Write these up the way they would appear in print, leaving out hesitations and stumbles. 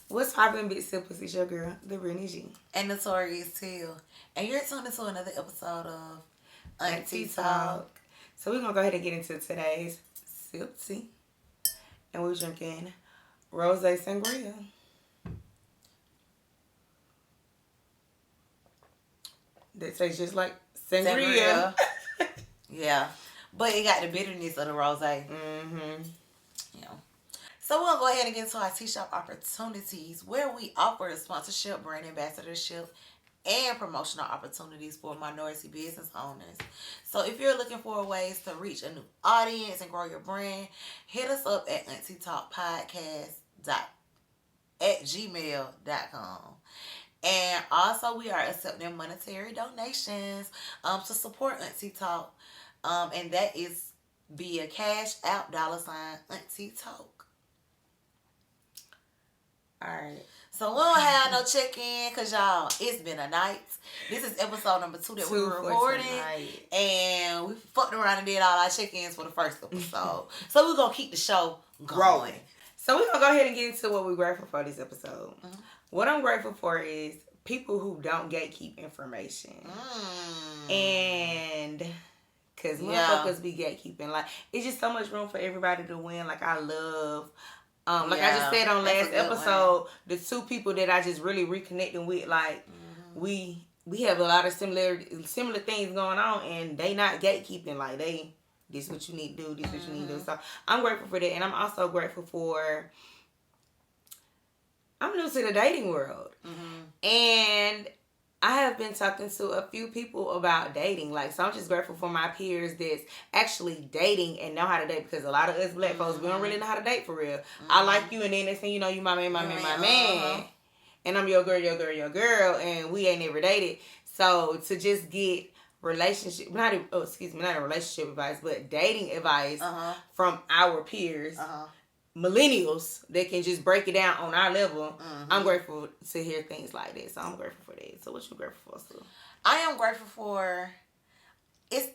What's poppin', big sippers? It's your girl, the Brittany G. And the Notorious Teal. And you're tuning into another episode of AunTEA Talk. So we're gonna go ahead and get into today's sip tea. And we're drinking Rose Sangria. That tastes just like sangria. Yeah. But it got the bitterness of the rose. Mm-hmm. Yeah. So we're going to go ahead and get into our tea shop opportunities where we offer sponsorship, brand ambassadorship, and promotional opportunities for minority business owners. So if you're looking for ways to reach a new audience and grow your brand, hit us up at aunteatalkpodcast@gmail.com. And also we are accepting monetary donations to support AunTEA Talk. And that is via Cash App $AunTEA Talk. Alright. So we don't have no check-in because, y'all, it's been a night. This is episode number 2 that we were recording. And we fucked around and did all our check-ins for the first episode. So we're going to keep the show going. So we're going to go ahead and get into what we're grateful for this episode. Mm-hmm. What I'm grateful for is people who don't gatekeep information. And because motherfuckers be gatekeeping. Like, it's just so much room for everybody to win. Like, I love... I just said on last episode, the two people that I just really reconnecting with, like, we have a lot of similar things going on, and they not gatekeeping. Like, this is what you need to do, this is what you need to do. So I'm grateful for that, and I'm also grateful for, I'm new to the dating world, and I have been talking to a few people about dating. Like, so I'm just grateful for my peers that's actually dating and know how to date, because a lot of us black folks, we don't really know how to date for real. I like you, and then next thing you know, you my man. And I'm your girl, and we ain't never dated. So to just get not a relationship advice, but dating advice from our peers, millennials that can just break it down on our level. I'm grateful to hear things like that. So I'm grateful for that. So what you grateful for, Sue? I am grateful for, it's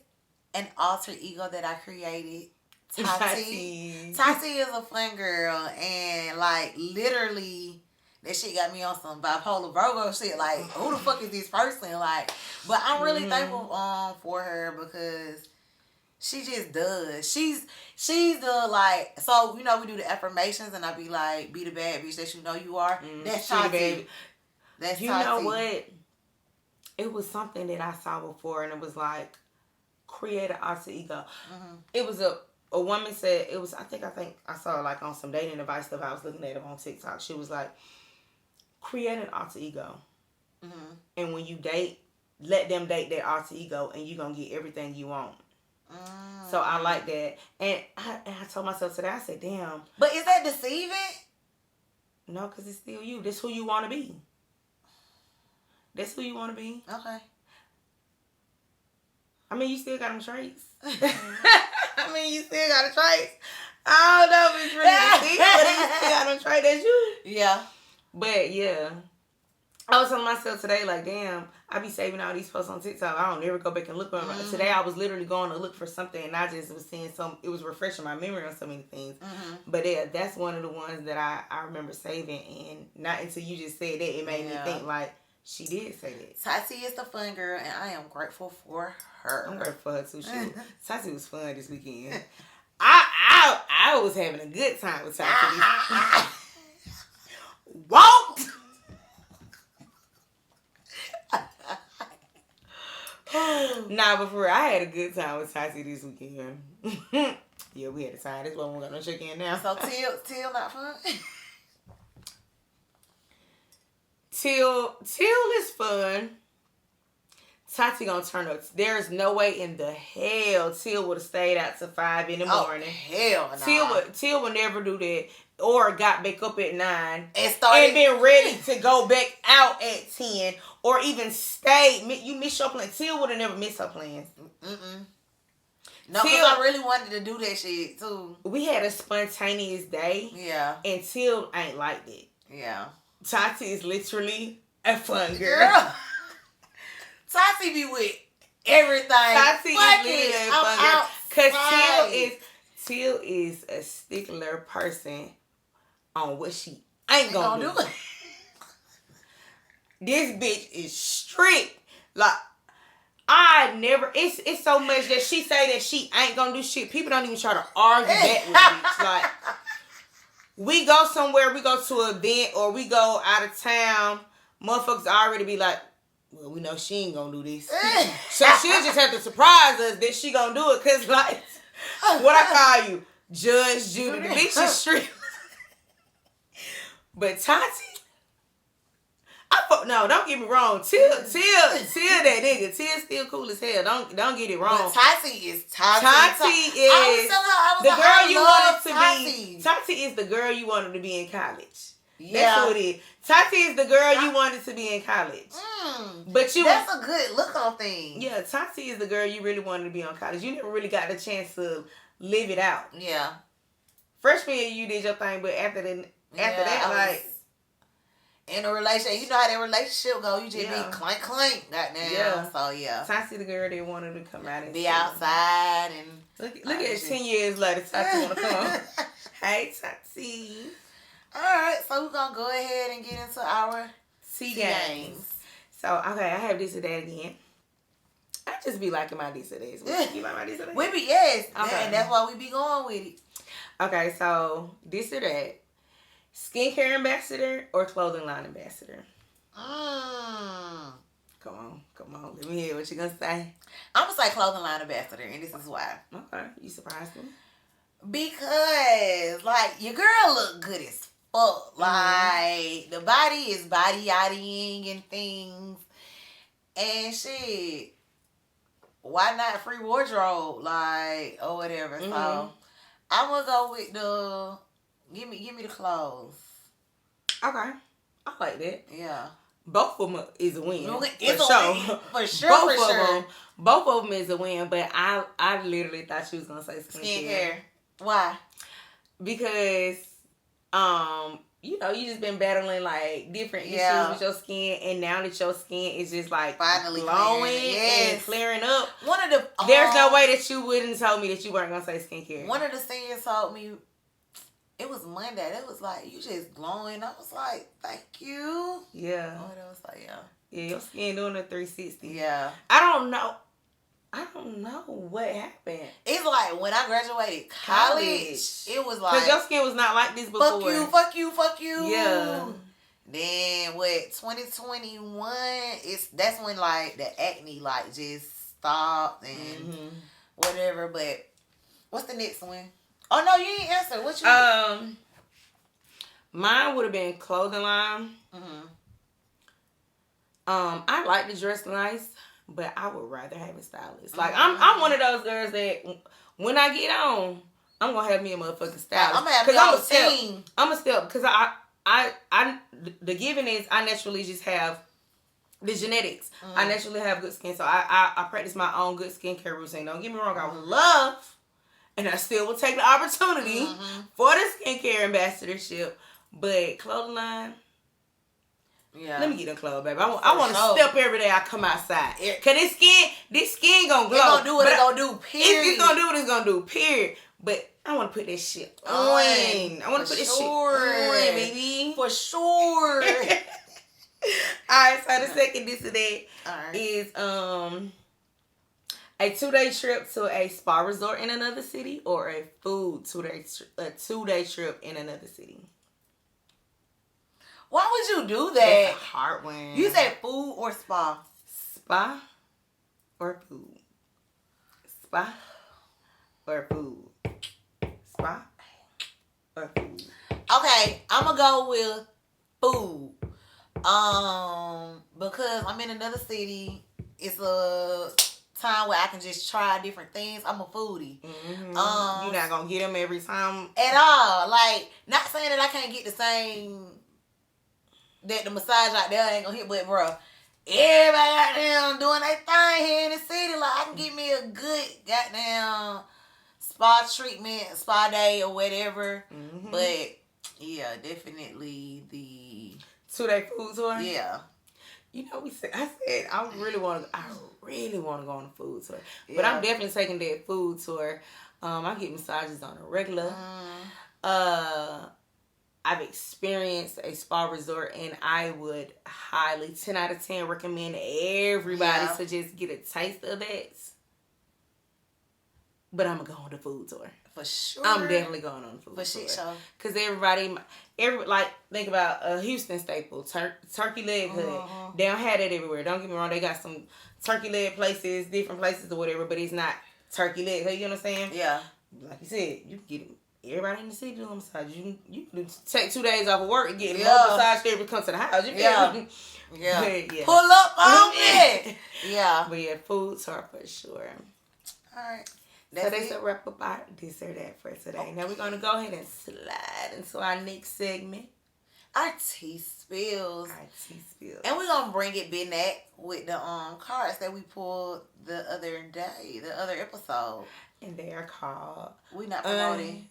an alter ego that I created. Tati. Tati is a fun girl, and like literally that shit got me on some bipolar Virgo shit. Like, who the fuck is this person? Like, but I'm really thankful for her because she just does. She's the, like, so, you know, we do the affirmations, and I be like, be the bad bitch that you know you are. That's Tati. That's Tati. You know what? It was something that I saw before, and it was like, create an alter ego. It was a woman said, it was, I think I saw it like on some dating advice stuff. I was looking at it on TikTok. She was like, create an alter ego. And when you date, let them date their alter ego, and you're going to get everything you want. So I like that. And I told myself today, I said, damn. But is that deceiving? No, because it's still you. That's who you want to be. That's who you want to be. Okay. I mean, you still got them traits. I don't know if it's really deceiving, but you still got them traits. That's you. Yeah. But, yeah. I was telling myself today, like, damn, I be saving all these posts on TikTok. I don't never go back and look on them. Today, I was literally going to look for something, and I just was seeing it was refreshing my memory on so many things. But yeah, that's one of the ones that I remember saving, and not until you just said that, it made me think, like, she did say that. Tati is the fun girl, and I am grateful for her. I'm grateful for her, too. Tati was fun this weekend. I was having a good time with Tati. Walk! Nah, but for real, I had a good time with Tati this weekend. Yeah, we had a time. That's why we got no check in now. So Teal not fun? Teal is fun. Tati gonna turn up. There is no way in the hell Teal would have stayed out till 5 in the morning. Hell no. Teal would never do that. Or got back up at 9 and been ready to go back out at 10, or even stay. You miss your plan. Teal would have never missed her plans. No, because I really wanted to do that shit too. We had a spontaneous day. Yeah. And Teal ain't like that. Yeah. Tati is literally a fun girl. Tati be with everything. Tati is literally a fun girl. Because Teal is a stickler person on what she ain't gonna do it. This bitch is strict. Like, it's so much that she say that she ain't gonna do shit. People don't even try to argue that with bitch. Like, we go somewhere, we go to an event, or we go out of town, motherfuckers already be like, well, we know she ain't gonna do this. So she'll just have to surprise us that she gonna do it. Cause like, what I call you? Judge Judy. The bitch is strict. But Tati, no, don't get me wrong. Till that nigga. Till still cool as hell. Don't get it wrong. But Tati is Tati. Tati is the girl you wanted to be. Tati is the girl you wanted to be in college. Yeah. That's who it is. Tati is the girl you wanted to be in college. But that's a good look on things. Yeah, Tati is the girl you really wanted to be on college. You never really got the chance to live it out. Yeah. Freshman year you did your thing, but after that, like, in a relationship, you know how that relationship go. You just be clank, goddamn. Yeah. So, yeah. Tati the girl that wanted to come out and be outside and... Look at it 10 years later, Tati want to come. Hey, Tati. All right, so we're going to go ahead and get into our T games. So, okay, I have this or that again. I just be liking my this or that. You like my this or that? We be, yes. Okay. And that's why we be going with it. Okay, so this or that. Skincare ambassador or clothing line ambassador? Come on. Let me hear what you're going to say. I'm going to say clothing line ambassador, and this is why. Okay, you surprised me. Because, like, your girl look good as fuck. Like, the body is body-yaddying and things. And shit, why not free wardrobe? Like, or whatever. So, I'm going to go with the... Give me the clothes. Okay. I like that. Yeah. Both of them is a win. It's a win. For sure. Both of them is a win, but I literally thought she was going to say skincare. Why? Because, you know, you just been battling like different issues with your skin, and now that your skin is just like finally glowing and clearing up. There's no way that you wouldn't tell me that you weren't going to say skincare. One of the seniors told me, it was Monday. It was like, you just glowing. I was like, thank you. Yeah. Oh, that was like, yeah. Yeah, your skin doing a 360. Yeah. I don't know what happened. It's like when I graduated college, it was like... Because your skin was not like this before. Fuck you. Yeah. Then with 2021, that's when like the acne like just stopped and whatever. But what's the next one? Oh, no, you ain't answer. What you... Mine would have been clothing line. I like to dress nice, but I would rather have a stylist. Like, I'm one of those girls that when I get on, I'm going to have me a motherfucking stylist. I'm going to have me a team. I'm a step. Because the given is I naturally just have the genetics. I naturally have good skin. So I practice my own good skincare routine. Don't get me wrong. I would love... And I still will take the opportunity for the skincare ambassadorship. But clothing line, let me get them clothes, baby. I want to step every day I come outside. Because this skin going to glow. It's going to do what it's going to do, period. It's going to do what it's going to do, period. But I want to put this shit on. I want to put this shit on, baby. For sure. Alright, so the second this or that is... a 2-day trip to a spa resort in another city, or a food 2-day trip in another city? Why would you do that? That's a hard one. You said food or spa? Spa or food? Spa or food? Spa or food? Okay, I'm gonna go with food. Because I'm in another city. It's a time where I can just try different things. I'm a foodie. You're not gonna get them every time at all. Like, not saying that I can't get the same, that the massage out there ain't gonna hit, but bro, everybody out there doing their thing here in the city. Like, I can get me a good goddamn spa treatment, spa day or whatever. But yeah, definitely the 2-day food tour. Yeah. You know, I said I really want to go on a food tour. But I'm definitely taking that food tour. I get massages on a regular. I've experienced a spa resort, and I would highly 10 out of 10 recommend everybody to just get a taste of that. But I'm gonna go on the food tour. For sure. I'm definitely going on the food tour. For shit show. Because think about a Houston staple, turkey leg hood. They don't have that everywhere. Don't get me wrong. They got some turkey leg places, different places or whatever, but it's not turkey leg hood. You know what I'm saying? Yeah. Like you said, you can get everybody in the city doing a massage. You can take 2 days off of work and get a massage therapy come to the house. You feel me? Yeah. Yeah. Pull up on it. Yeah. But yeah, food tour for sure. All right. That's a wrap up our this or that for today. Okay. Now we're gonna go ahead and slide into our next segment. Our tea spills. And we're gonna bring it back with the cards that we pulled the other day, the other episode. And they are called We not promoting.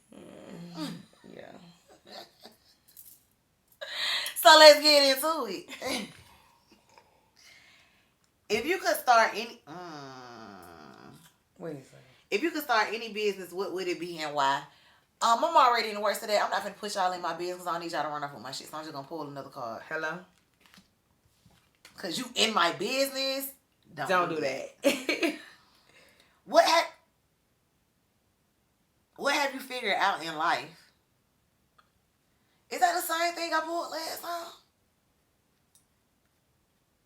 Yeah. So let's get into it. If you could start any Wait a second. If you could start any business, what would it be and why? I'm already in the worst of that. I'm not going to put y'all in my business. I don't need y'all to run off with my shit. So I'm just going to pull another card. Hello? Because you in my business. Don't do that. What have you figured out in life? Is that the same thing I pulled last time?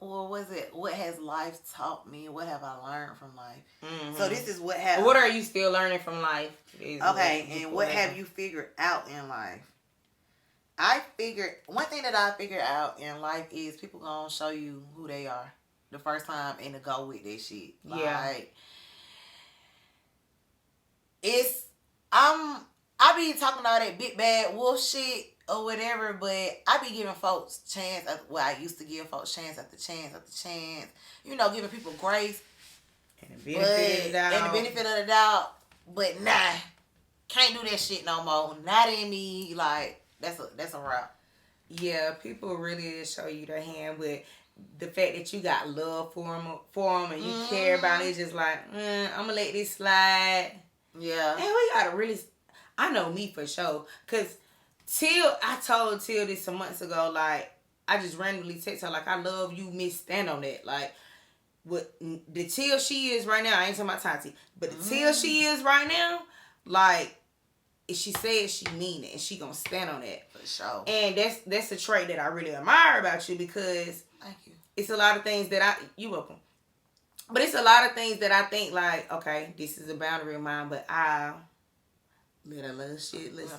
Or was it, what has life taught me? What have I learned from life? Mm-hmm. So this is what happened. What are you still learning from life? Okay, and what have you figured out in life? One thing that I figured out in life is people gonna show you who they are the first time and to go with that shit. Like, I be talking all that big bad wolf shit or whatever, but I be giving folks chance. I used to give folks chance after chance after chance. You know, giving people grace and the benefit of the doubt. But nah, can't do that shit no more. Not in me. Like that's a wrap. Yeah, people really show you their hand with the fact that you got love for them and you care about it. It's just like I'm gonna let this slide. Yeah, and we gotta really. I know me for sure, cause I told Till this some months ago, like, I just randomly text her, like, I love you, miss, stand on that. Like, what the Till she is right now, I ain't talking about Tati, but the Till she is right now, like, if she says she mean it, and she gonna stand on that. For sure. And that's a trait that I really admire about you, because thank you. It's a lot of things that you welcome. But it's a lot of things that I think, like, okay, this is a boundary of mine, but I'll let a little shit, let's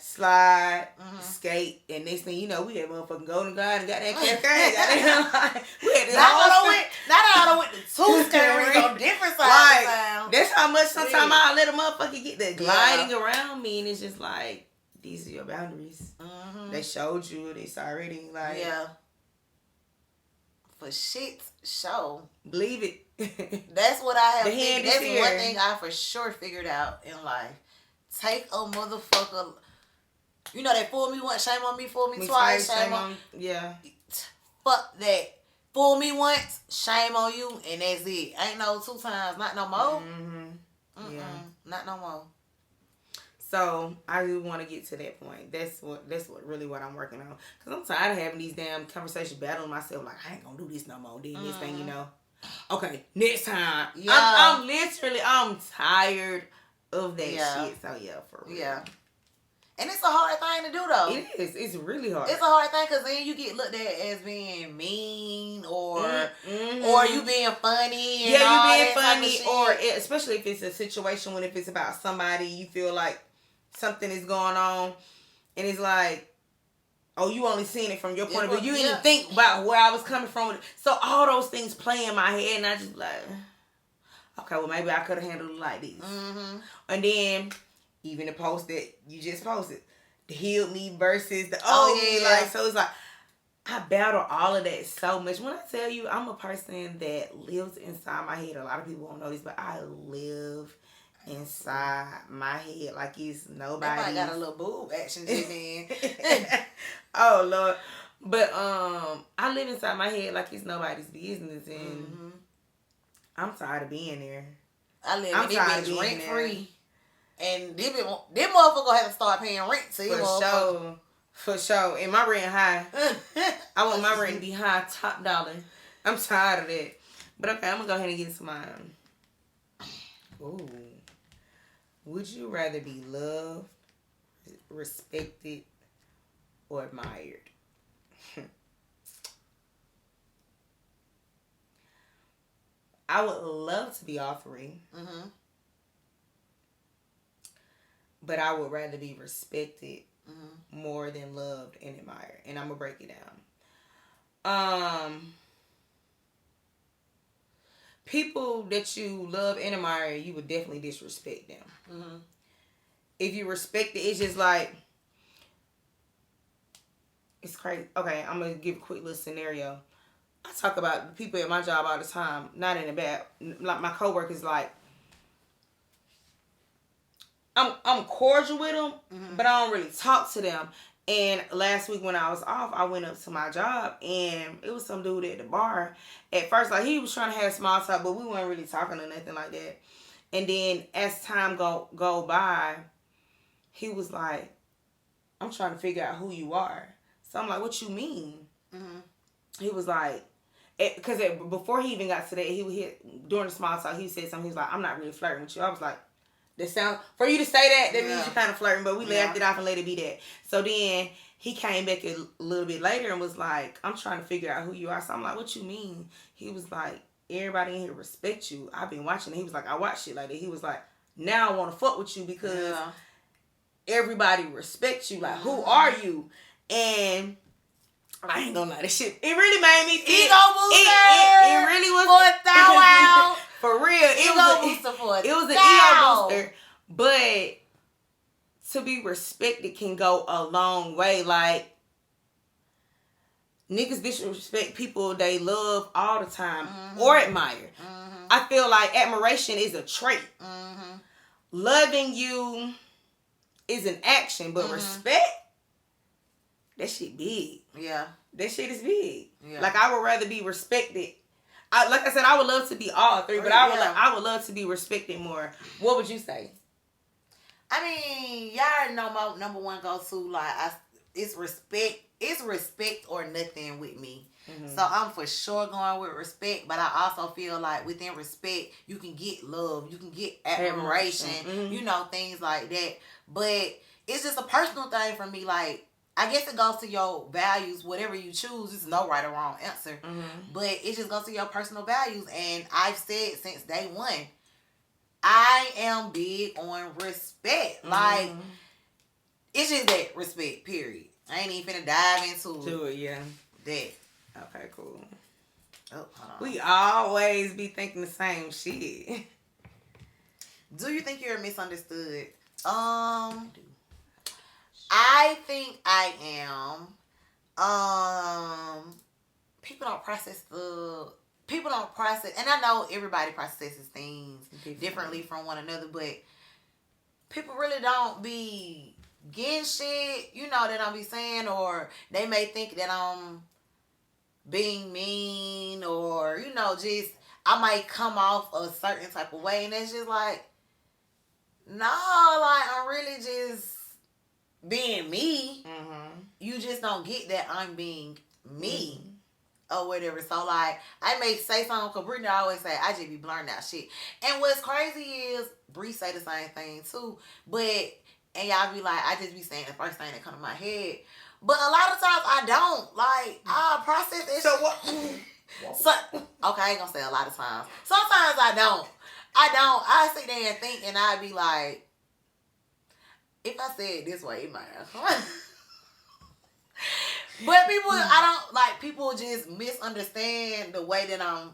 slide, skate, and next thing you know, we had motherfucking Golden God and got that cafe. We had this not all with the two scary on different sides. Like, that's how much sometimes I let a motherfucker get the gliding around me, and it's just like, these are your boundaries. Mm-hmm. They showed you this already. Like, for shit's show. Believe it. That's what I have. That's one thing I for sure figured out in life. Take a motherfucker. You know that fool me once, shame on me. Fool me twice, shame on. Yeah. Fuck that. Fool me once, shame on you, and that's it. Ain't no 2 times, not no more. Mm-hmm. Yeah. Not no more. So I really want to get to that point. That's what really what I'm working on. Cause I'm tired of having these damn conversations, battling myself. Like, I ain't gonna do this no more. Then this thing, you know. Okay, next time. Yeah. I'm tired of that shit. So yeah, for real. Yeah. And it's a hard thing to do though. It is. It's really hard. It's a hard thing because then you get looked at as being mean or you being funny. And yeah, you being funny, or especially if it's a situation when if it's about somebody you feel like something is going on, and it's like, oh, you only seen it from your point of view. You didn't even think about where I was coming from. So all those things play in my head, and I just like, okay, well maybe I could have handled it like this. Mm-hmm. And then even the post that you just posted, the healed me versus the like, so it's like I battle all of that so much. When I tell you, I'm a person that lives inside my head. A lot of people won't know this, but I live inside my head like it's nobody. I got a little boob action in. Oh Lord, but I live inside my head like it's nobody's business, and I'm tired of being there. I live in it rent free, and them motherfuckers gonna have to start paying rent. So for sure. For sure. And my rent high. I want my rent to be high, top dollar. I'm tired of that. But okay, I'm going to go ahead and get into mine. Ooh. Would you rather be loved, respected, or admired? I would love to be all three. Mm-hmm. But I would rather be respected more than loved and admired. And I'm going to break it down. People that you love and admire, you would definitely disrespect them. Mm-hmm. If you respect it, it's just like, it's crazy. Okay, I'm going to give a quick little scenario. I talk about people at my job all the time, not in a bad, like my coworkers, like, I'm cordial with them, but I don't really talk to them. And last week when I was off, I went up to my job, and it was some dude at the bar. At first, like, he was trying to have small talk, but we weren't really talking or nothing like that. And then as time go by, he was like, I'm trying to figure out who you are. So I'm like, what you mean? Mm-hmm. He was like, because before he even got to that, during the small talk, he said something. He was like, I'm not really flirting with you. I was like, that sound, for you to say that means you're kind of flirting, but we laughed it off and let it be that. So then he came back a little bit later and was like, I'm trying to figure out who you are. So I'm like, what you mean? He was like, everybody in here respect you. I've been watching it. He was like, I watch shit like that. He was like, now I want to fuck with you because everybody respects you. Like, who are you? And I ain't gonna lie, this shit, it really made me feel. Ego booster. It really was. For a thou out. For real. It was an ego booster. But to be respected can go a long way. Like, niggas disrespect people they love all the time or admire. Mm-hmm. I feel like admiration is a trait. Mm-hmm. Loving you is an action, but respect, that shit big. Yeah. That shit is big. Yeah. Like, I would rather be respected. Like I said, I would love to be all three, but I would love to be respected more. What would you say? I mean, y'all already know my number one go-to. Like, it's respect. It's respect or nothing with me. Mm-hmm. So I'm for sure going with respect, but I also feel like within respect, you can get love, you can get admiration, you know, things like that. But it's just a personal thing for me. Like, I guess it goes to your values, whatever you choose. It's no right or wrong answer. Mm-hmm. But it just goes to your personal values. And I've said since day one, I am big on respect. Mm-hmm. Like, it's just that respect, period. I ain't even finna dive into it, yeah. That. Okay, cool. Oh, we always be thinking the same shit. Do you think you're misunderstood? I think I am. People don't process, and I know everybody processes things differently from one another, but people really don't be getting shit, you know, that I be saying, or they may think that I'm being mean, or, you know, just, I might come off a certain type of way, and it's just like, no, like, I'm really just being me. Mm-hmm. You just don't get that I'm being me. Mm-hmm. Or whatever. So, like, I may say something, because Brittany always say, I just be blurring out shit. And what's crazy is, Bree say the same thing, too. But, and y'all be like, I just be saying the first thing that come to my head. But a lot of times, I don't. Like, I process it. So, what? Okay, I ain't gonna say a lot of times. Sometimes I don't. I sit there and think, and I be like, if I say it this way, it might have. But people, people just misunderstand the way that I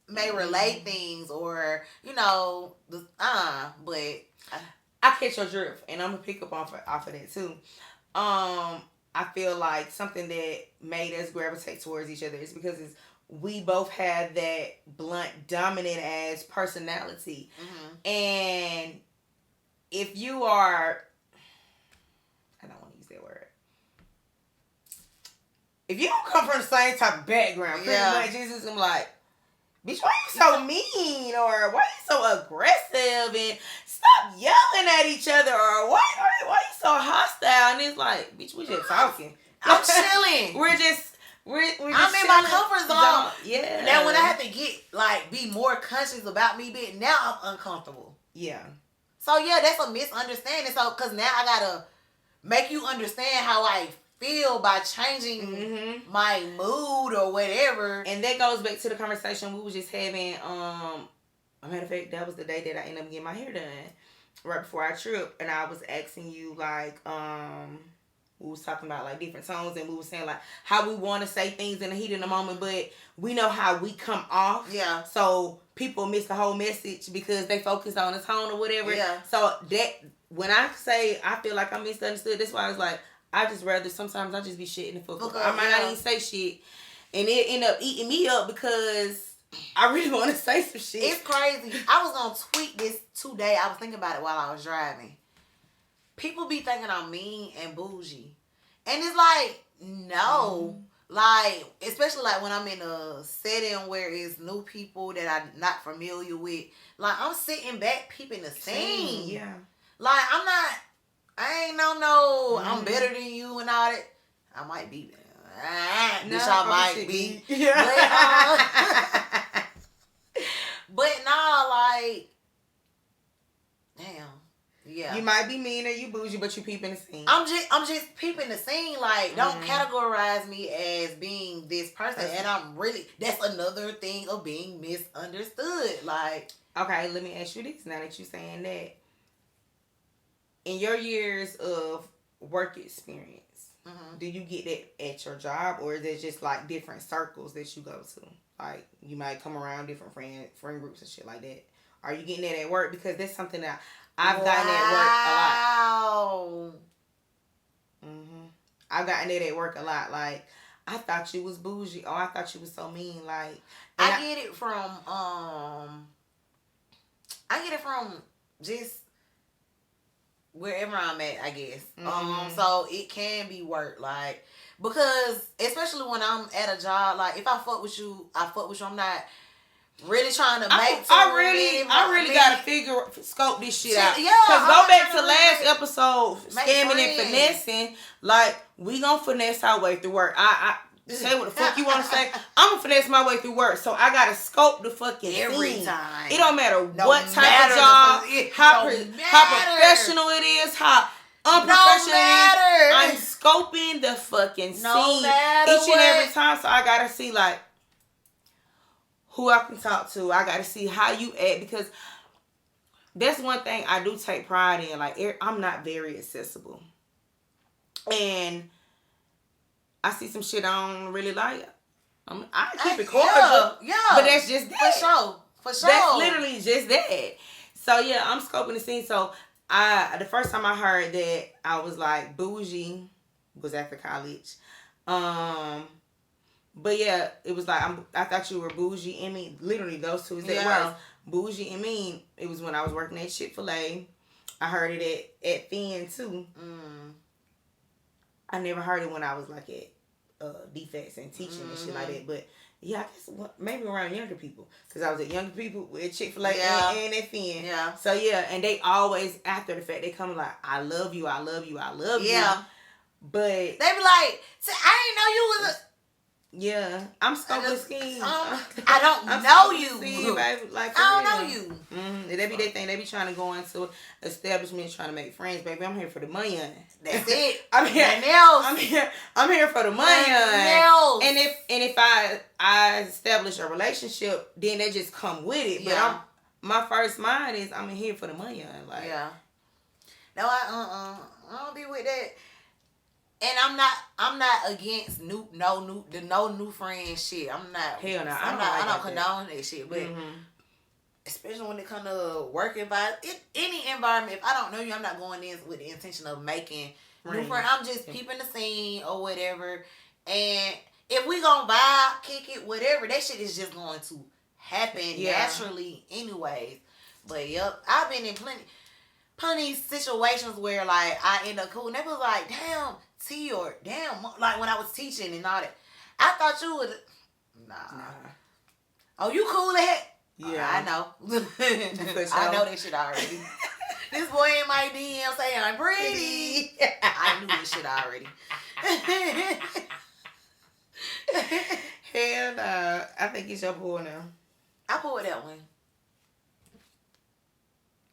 may relate things, or, you know, but I catch your drift, and I'm gonna pick up off of that too. I feel like something that made us gravitate towards each other is because we both have that blunt, dominant ass personality. Mm-hmm. And if you are, I don't want to use that word. If you don't come from the same type of background, pretty much, Jesus, I'm like, bitch, why you so mean? Or why you so aggressive? And stop yelling at each other. Or why you so hostile? And it's like, bitch, we just talking. I'm chilling. we're just I'm in my comfort zone. Yeah. Now when I have to be more conscious about me being, now I'm uncomfortable. Yeah. So yeah, that's a misunderstanding. So cause now I gotta make you understand how I feel by changing my mood or whatever. And that goes back to the conversation we were just having. A matter of fact, that was the day that I ended up getting my hair done, right before our trip, and I was asking you like, we was talking about like different tones, and we were saying like how we want to say things in the heat of the moment, but we know how we come off. Yeah. So people miss the whole message because they focus on the tone or whatever. Yeah. So that when I say I feel like I'm misunderstood, that's why I was like, I just rather sometimes I just be shitting the fuck up. I might not even say shit, and it end up eating me up because I really want to say some shit. It's crazy. I was gonna tweet this today. I was thinking about it while I was driving. People be thinking I'm mean and bougie, and it's like no, like especially like when I'm in a setting where it's new people that I'm not familiar with. Like I'm sitting back peeping the scene. Yeah. Like I ain't no. I'm better than you and all that. I might be. No, I might be. Yeah. But nah, like, damn, yeah. You might be mean or you bougie, but you peeping the scene. I'm just peeping the scene. Like, don't categorize me as being this person. And that's another thing of being misunderstood. Like, okay, let me ask you this. Now that you're saying that, in your years of work experience, do you get that at your job, or is it just like different circles that you go to? Like, you might come around different friend groups and shit like that. Are you getting that at work? Because that's something that I've gotten at work a lot. I've gotten that at work a lot. Like, I thought you was bougie. Oh, I thought you was so mean. Like, I get it from just wherever I'm at, I guess. So it can be work, like, because especially when I'm at a job, like if I fuck with you, I'm not really trying to make. I really gotta scope this shit out. Yeah, because go back to last episode, scamming and finessing. Like, we gonna finesse our way through work. I say what the fuck you want to say. I'm gonna finesse my way through work, so I gotta scope the fucking every scene. time. It don't matter what type of job, how professional it is, how unprofessional it is. I'm scoping the fucking scene each and every time, so I gotta see like who I can talk to. I gotta see how you act, because that's one thing I do take pride in. Like, I'm not very accessible, and I see some shit I don't really like. I keep it cordial. Yeah. But that's just that. For sure. That's literally just that. So, yeah, I'm scoping the scene. So, the first time I heard that, I was like, bougie was after college. But, yeah, it was like, I thought you were bougie and mean. Literally, those two is that words. Bougie and mean. It was when I was working at Chick-fil-A. I heard it at Finn, too. I never heard it when I was like at defects and teaching and shit like that. But yeah, I guess maybe around younger people, because I was at younger people with Chick-fil-A and at Finn. Yeah. So yeah, and they always after the fact they come like, I love you, I love you, I love you. Yeah. But they be like, I didn't know you was a. Yeah, I'm scoping scheme. I don't know you. Scheme, baby. Like, I don't know you. They be their thing. They be trying to go into establishments, trying to make friends, baby. I'm here for the money. That's it. I'm here for the money. And if I establish a relationship, then they just come with it. But my first mind is I'm here for the money. Like, no, I don't be with that. And I'm not against no new friend shit. I'm not. Hell no. I don't condone that shit. But especially when it comes to work environment, any environment, if I don't know you, I'm not going in with the intention of making new friends. I'm just peeping the scene or whatever. And if we gonna vibe, kick it, whatever, that shit is just going to happen naturally anyways. But yep, I've been in plenty situations where like I end up cool, and they was like, damn, T, or damn, like when I was teaching and all that, I thought you would. Nah. Oh, you cool at? Yeah, I know. I know that shit already. This boy in my DM saying I'm pretty. I knew this shit already. Hell no. I think it's your pull now. I pulled that one.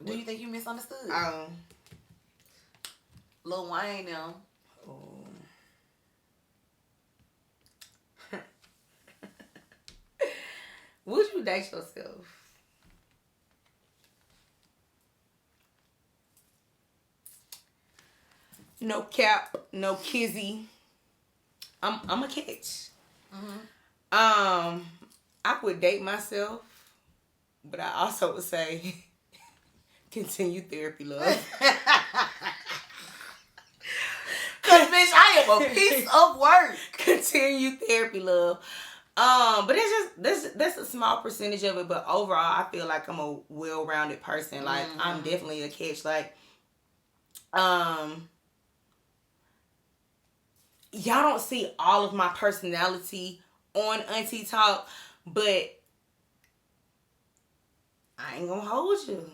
Do you think you misunderstood? Lil Wayne now. Oh. Would you date yourself? No cap, no kizzy. I'm a catch. I would date myself, but I also would say continue therapy, love. Cause bitch, I am a piece of work. Continue therapy, love. But that's a small percentage of it. But overall, I feel like I'm a well-rounded person. Like I'm definitely a catch. Like, y'all don't see all of my personality on Auntie Talk, but I ain't gonna hold you.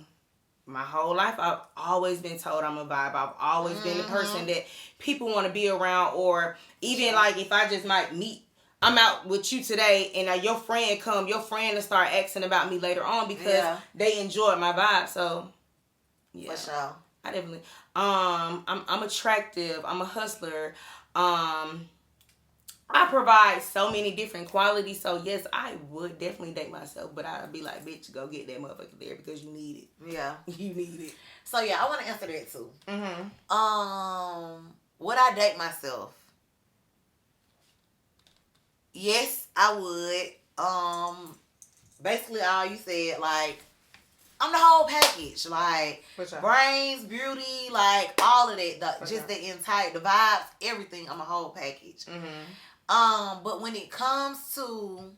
My whole life, I've always been told I'm a vibe. I've always been the person that people want to be around, or even like if I just might meet, I'm out with you today, and your friend come, your friend will start asking about me later on because they enjoyed my vibe. So, yeah, for sure. I definitely. I'm attractive. I'm a hustler. I provide so many different qualities. So yes, I would definitely date myself, but I'd be like, bitch, go get that motherfucker there because you need it. Yeah, you need it. So yeah, I want to answer that too. Would I date myself? Yes, I would. Basically all you said, like, I'm the whole package, like brains, beauty, like all of that, just the entire, the vibes, everything. I'm a whole package. But when it comes to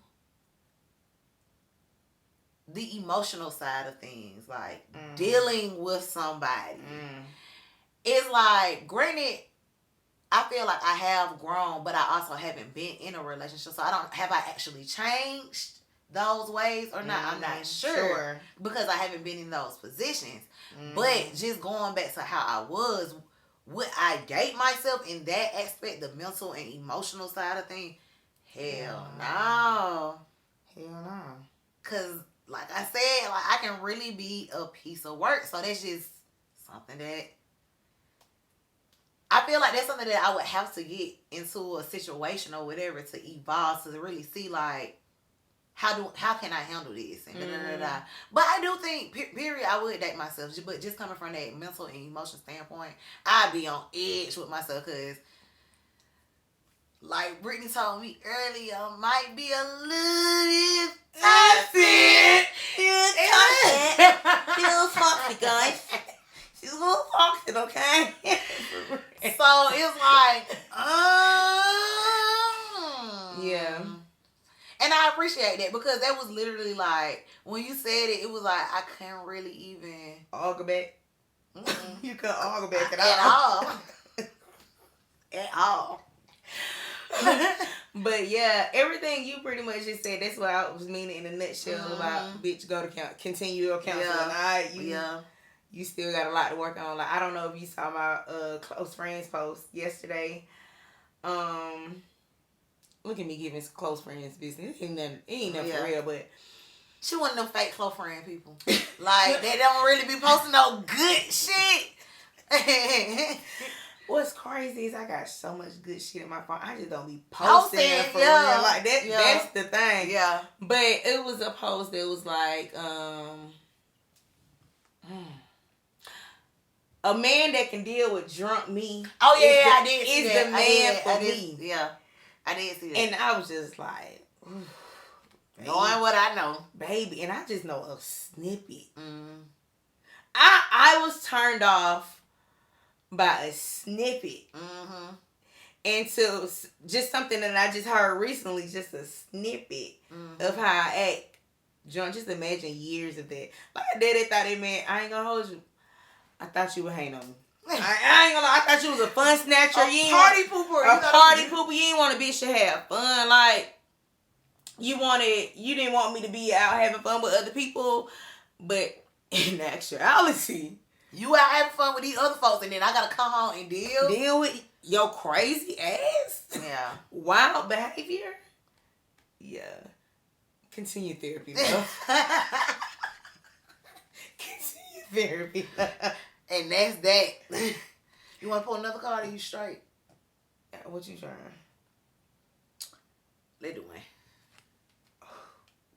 the emotional side of things, like dealing with somebody, it's like, granted, I feel like I have grown, but I also haven't been in a relationship, so have I actually changed those ways or not? I'm not sure because I haven't been in those positions. But just going back to how I was, would I date myself in that aspect, the mental and emotional side of things? Hell no. Hell no. Cause like I said, like I can really be a piece of work. So that's just something that I feel like that's something that I would have to get into a situation or whatever to evolve, to really see like how can I handle this and da. But I do think period I would date myself, but just coming from that mental and emotional standpoint, I'd be on edge with myself because like Brittany told me earlier, I might be a little bit toxic. You're toxic, guys. She's a little toxic, okay? So it's like, yeah. And I appreciate that because that was literally like, when you said it, it was like, I couldn't really even argue back. You couldn't argue back at all. At all. But yeah, everything you pretty much just said, that's what I was meaning in a nutshell about, bitch, go to continue your counseling. You still got a lot to work on. Like, I don't know if you saw my close friends post yesterday. Look at me giving close friends business. It ain't nothing for real, but she one of them fake close friend people. Like, they don't really be posting no good shit. What's crazy is I got so much good shit in my phone. I just don't be posting for real. Like that. Yeah. That's the thing. Yeah. But it was a post that was like, a man that can deal with drunk me. Oh yeah, I did see that. Is the man for me. Yeah, I did see that. And I was just like, knowing what I know, baby, and I just know a snippet. I was turned off by a snippet. And so just something that I just heard recently, just a snippet of how I act drunk. Just imagine years of that. Like I did, thought it meant, I ain't gonna hold you, I thought you would hang on me. I ain't gonna lie, I thought you was a fun snatcher. A party pooper. A party pooper. You ain't want a bitch to have fun. Like, you didn't want me to be out having fun with other people. But in actuality, You out having fun with these other folks, and then I gotta come home and deal with your crazy ass. Yeah. Wild behavior. Yeah. Continue therapy, though. Continue therapy. And that's that. You want to pull another card, or you straight? What you trying? Let's do one.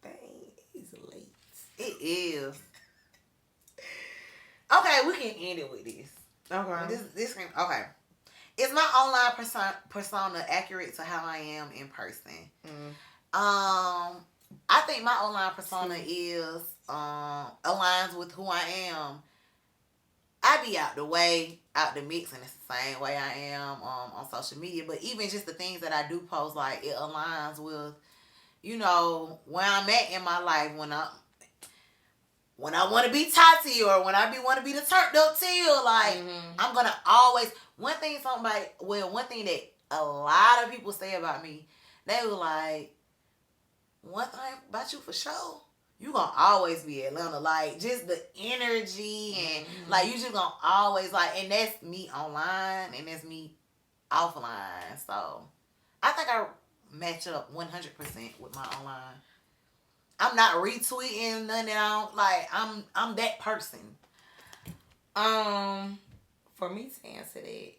Dang, it's late. It is. Okay, we can end it with this. Okay. This can, okay. Is my online persona accurate to how I am in person? I think my online persona is aligns with who I am. I be out the way, out the mix, and it's the same way I am on social media. But even just the things that I do post, like, it aligns with, you know, where I'm at in my life when I want to be Tati, or when I want to be the turned up Tia. Like, I'm gonna always one thing that a lot of people say about me, they were like, one thing about you for sure, you gonna always be Atlanta. Like, just the energy and like, you just gonna always like, and that's me online and that's me offline. So I think I match up 100% with my online. I'm not retweeting nothing that I don't like. I'm that person. For me to answer that,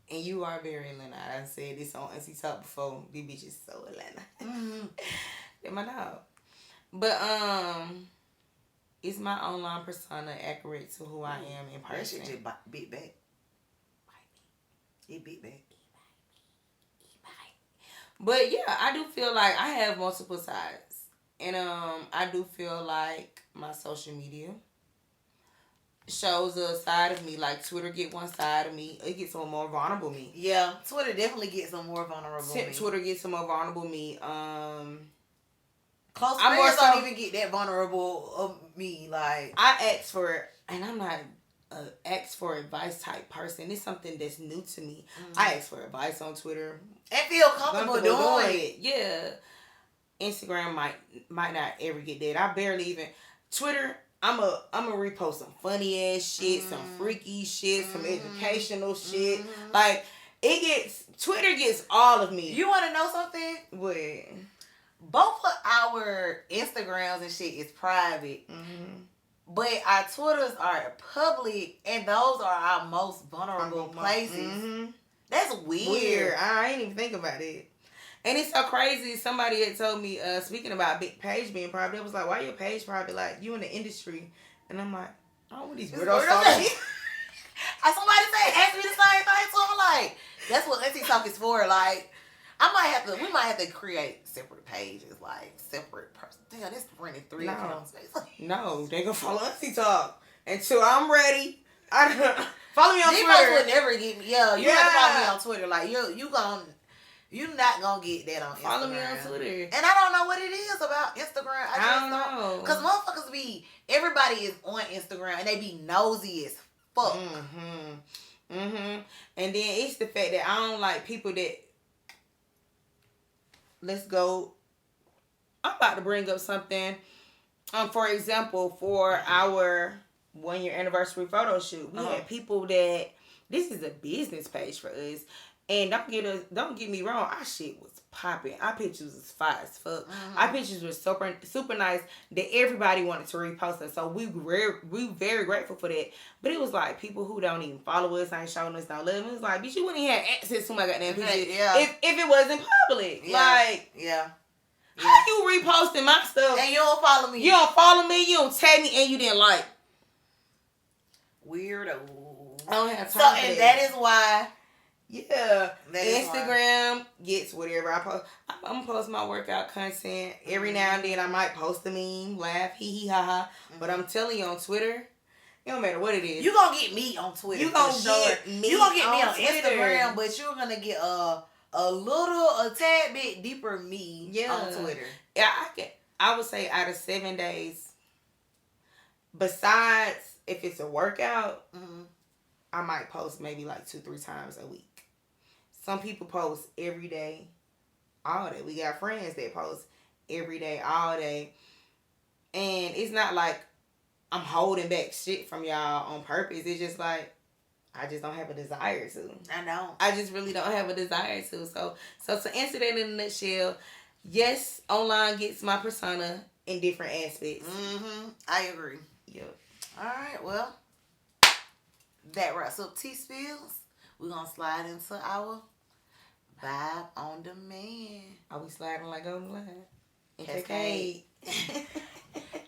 and you are very Atlanta. I said this on AunTEA Talk before. These bitches so Atlanta. They're my dog. But is my online persona accurate to who I am in person? That shit just bit back. It bit back. But yeah, I do feel like I have multiple sides. And I do feel like my social media shows a side of me. Like, Twitter get one side of me. It gets some more vulnerable me. Yeah, Twitter definitely gets some more vulnerable me. Twitter gets some more vulnerable me. Close friends don't even get that vulnerable of me. Like, I ask for, and I'm not ask for advice type person. It's something that's new to me. I ask for advice on Twitter and feel comfortable doing it. Yeah. Instagram might not ever get that. I barely even Twitter. I'm a repost some funny ass shit, some freaky shit, some educational shit. Like, Twitter gets all of me. You want to know something? What? Both of our Instagrams and shit is private. But our Twitters are public, and those are our most vulnerable places. That's weird. I ain't even think about it. And it's so crazy. Somebody had told me, speaking about big page being private, it was like, why your page private? Like, you in the industry. And I'm like, oh, what these weirdos talking? Somebody asked me the same thing, so I'm like, that's what AunTEA Talk is for. Like, we might have to create separate pages, like separate person. Damn, this running 3 accounts. No, they gonna follow AunTEA Talk until I'm ready. Follow me on These Twitter. folks would never get me. Yeah, you have to follow me on Twitter. Like, you're not gonna get that on Instagram. Follow me on Twitter. And I don't know what it is about Instagram. I don't know. Because motherfuckers everybody is on Instagram and they be nosy as fuck. And then it's the fact that I don't like people that, let's go, I'm about to bring up something. For example, for our 1-year anniversary photo shoot, we had people that, this is a business page for us. And don't get me wrong, our shit was popping. Our pictures was fire as fuck. Our pictures were super nice that everybody wanted to repost us. So we very grateful for that. But it was like people who don't even follow us, ain't showing us no love. It was like, bitch, you wouldn't even have access to my goddamn pictures if it wasn't public. Like, how you reposting my stuff and you don't follow me? You don't follow me. You don't tag me, and you didn't like. Weirdo. I don't have time. So, and that is why. Yeah, Instagram gets whatever I post. I'm gonna post my workout content every now and then. I might post a meme, laugh, hee hee ha ha. But I'm telling you, on Twitter, it don't matter what it is. You gonna get me on Twitter. You gonna get me on Instagram, but you're gonna get a tad bit deeper me on Twitter. Yeah, I would say out of 7 days, besides if it's a workout, I might post maybe like 2-3 times a week. Some people post every day, all day. We got friends that post every day, all day. And it's not like I'm holding back shit from y'all on purpose. It's just like, I just don't have a desire to. I know. I just really don't have a desire to. So to answer that in a nutshell, yes, online gets my persona in different aspects. Mm-hmm. I agree. Yep. All right, well, that wraps up Tea Spills. We're going to slide into our Vibe on Demand. Are we sliding like on the line? Cascade.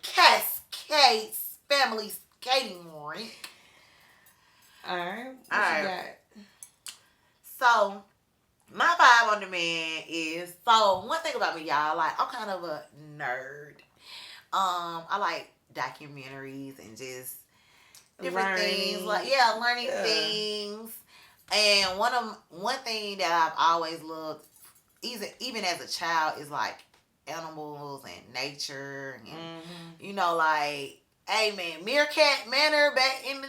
Cascades Family Skating Rink. Alright. What you got? So, my Vibe on Demand is, so one thing about me, y'all, like, I'm kind of a nerd. I like documentaries and just different things. Like, learning things. And one thing that I've always loved, even as a child, is like animals and nature, and you know, like, hey man, Meerkat Manor back in the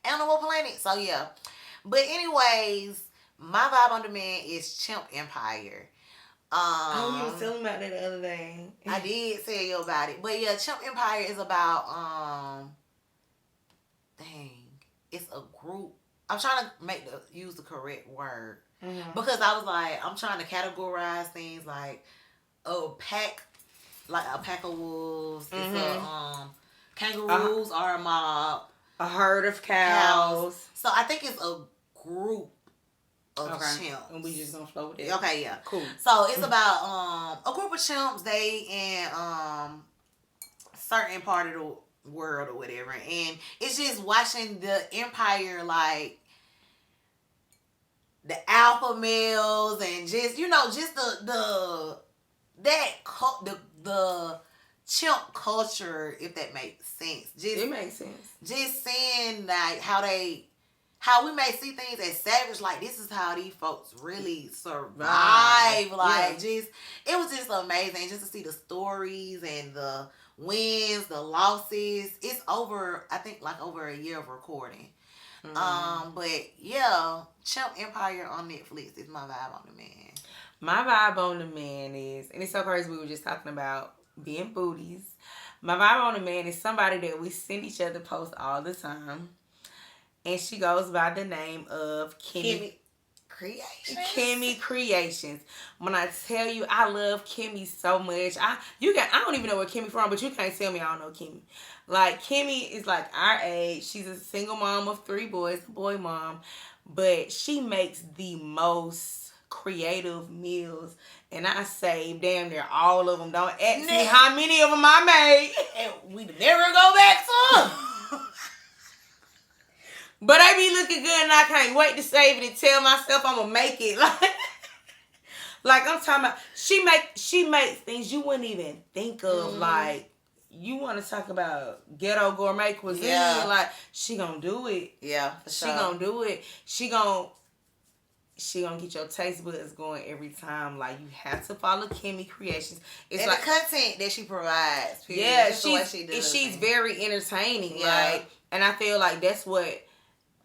Animal Planet. So yeah, but anyways, my Vibe on Demand is Chimp Empire. You was telling me about that the other day. I did tell you about it, but yeah, Chimp Empire is about it's a group. I'm trying to use the correct word because I was like, I'm trying to categorize things like a pack of wolves. It's kangaroos are a mob. A herd of cows. So I think it's a group of chimps. And we just gonna flow with it. Okay, yeah. Cool. So it's about a group of chimps, they in certain part of the world or whatever, and it's just watching the empire, like the alpha males, and just, you know, just the chimp culture, if that makes sense. It makes sense. Just seeing like how we may see things as savage, like this is how these folks really survive. Like, just, it was just amazing just to see the stories and the wins, the losses. It's over, I think, like over a year of recording. But yeah, Chimp Empire on Netflix is my Vibe on Demand. My Vibe on Demand is, and it's so crazy, we were just talking about being booties. My Vibe on Demand is somebody that we send each other posts all the time. And she goes by the name of Kimmy Creations. Kimmy Creations. When I tell you I love Kimmy so much, I don't even know where Kimmy from, but you can't tell me I don't know Kimmy. Like, Kimmy is like our age. She's a single mom of 3 boys, a boy mom, but she makes the most creative meals. And I say damn near all of them. Don't ask me how many of them I made. And we never go back to them. But I be looking good, and I can't wait to save it and tell myself I'm gonna make it. Like I'm talking about, she makes things you wouldn't even think of. Like, you want to talk about ghetto gourmet cuisine? Like, she gonna do it. Yeah, for she sure. Gonna do it. She gonna get your taste buds going every time. Like, you have to follow Kimmy Creations. It's and like the content that she provides. Period. Yeah, the way she does. She's very entertaining. Yeah. Like, and I feel like that's what.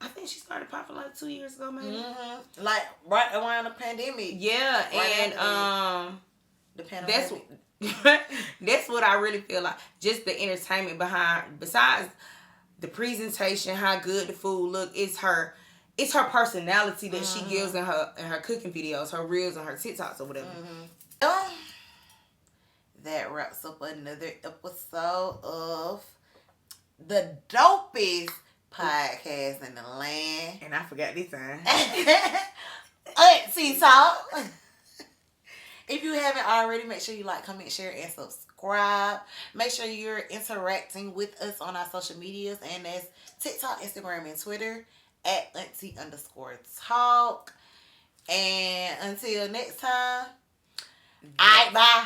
I think she started popping like 2 years ago, maybe. Mm-hmm. Like right around the pandemic. Yeah, right, and the pandemic. That's what I really feel like. Just the entertainment behind, besides the presentation, how good the food look. It's her personality that she gives in her cooking videos, her reels, and her TikToks or whatever. That wraps up another episode of the dopest podcast in the land. And I forgot this time. See, talk. If you haven't already, make sure you like, comment, share, and subscribe. Make sure you're interacting with us on our social medias, and that's TikTok, Instagram, and Twitter at @AunTEA_talk. And until next time, bye.